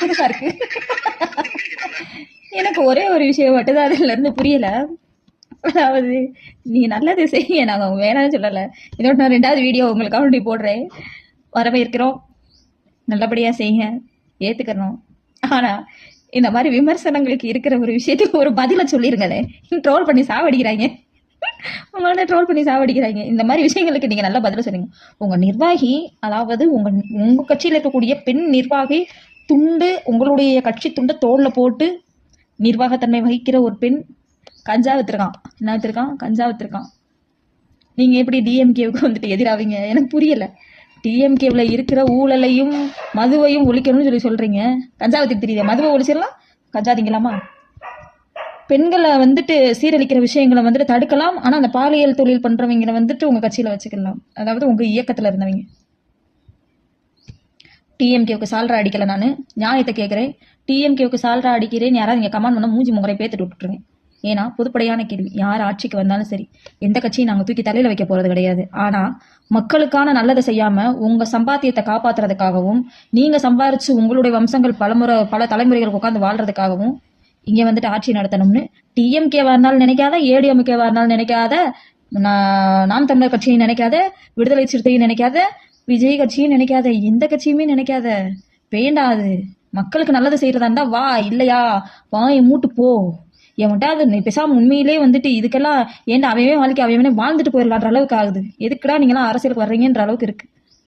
புதுசா இருக்கு. எனக்கு ஒரே ஒரு விஷயம் மட்டும்தான் அதுல இருந்து புரியல. அதாவது நீங்க நல்லது செய்ய, நாங்க வேணாம்னு சொல்லல. இதோட நான் 2வது வீடியோ உங்களுக்காக வேண்டி போடுறேன். வரவேற்கிறோம், நல்லபடியா செய்யுங்க, ஏத்துக்கணும். ஆனா இந்த மாதிரி விமர்சனங்களுக்கு இருக்கிற ஒரு விஷயத்துக்கு ஒரு பதில சொல்லிருங்களேன். ட்ரோல் பண்ணி சாவடிக்கிறாங்க, உங்களோட ட்ரோல் பண்ணி சாவடிக்கிறாங்க. இந்த மாதிரி விஷயங்களுக்கு நீங்க நல்ல பதில சொல்லுங்க. உங்க நிர்வாகி, அதாவது உங்க கட்சியில இருக்கக்கூடிய பெண் நிர்வாகி துண்டு, உங்களுடைய கட்சி துண்டை தோல்ல போட்டு நிர்வாகத்தன்மை வகிக்கிற ஒரு பெண் கஞ்சா வித்துருக்கான். என்ன வித்துருக்கான்? கஞ்சா வித்துருக்கான். நீங்க எப்படி டிஎம்கேவுக்கு வந்துட்டு எதிராவீங்க? எனக்கு புரியல. டிஎம்கேவில் இருக்கிற ஊழலையும் மதுவையும் ஒழிக்கணும்னு சொல்றீங்க. கஞ்சா வித்துக்கு தெரியுது, மதுவை ஒழிச்சிடலாம், கஞ்சா திங்கலாமா? பெண்களை வந்துட்டு சீரழிக்கிற விஷயங்களை வந்துட்டு தடுக்கலாம். ஆனா அந்த பாலியல் தொழில் பண்றவங்களை வந்துட்டு உங்க கட்சியில வச்சுக்கலாம். அதாவது உங்க இயக்கத்துல இருந்தவங்க. டிஎம்கேவுக்கு சால்ரா அடிக்கல, நான் நியாயத்தை கேட்கிறேன். டிஎம்கேவுக்கு சால்ரா அடிக்கிறேன்னு யாராவது இங்க கமெண்ட் பண்ண மூஞ்சி முகரை பேத்துட்டு விட்டுருங்க. ஏன்னா பொதுப்படையான கேள்வி, யார் ஆட்சிக்கு வந்தாலும் சரி, எந்த கட்சியும் நாங்க தூக்கி தலையில வைக்க போறது கிடையாது. ஆனா மக்களுக்கான நல்லதை செய்யாம உங்க சம்பாத்தியத்தை காப்பாத்துறதுக்காகவும், நீங்க சம்பாரிச்சு உங்களுடைய வம்சங்கள் பல தலைமுறைகளுக்கு உட்காந்து வாழ்றதுக்காகவும் இங்க வந்துட்டு ஆட்சி நடத்தணும்னு டிஎம்கேவா இருந்தாலும் நினைக்காத, ஏடிஎம்கேவா இருந்தாலும் நினைக்காத, நாம் தமிழர் கட்சியும் நினைக்காத, விடுதலை சிறுத்தையும் நினைக்காத, விஜய் கட்சியும் நினைக்காத, எந்த கட்சியுமே நினைக்காத. வேண்டாது. மக்களுக்கு நல்லது செய்யறதா இருந்தா வா, இல்லையா வாயை மூட்டு போ. என்கிட்ட அது பேசாம உண்மையிலே வந்துட்டு இதுக்கெல்லாம் ஏன்டா அவன் வாழ்க்கை அவனே வாழ்ந்துட்டு போயிடலான்ற அளவுக்கு ஆகுது. எதுக்குடா நீங்களாம் அரசியலுக்கு வர்றீங்கன்ற அளவுக்கு இருக்கு.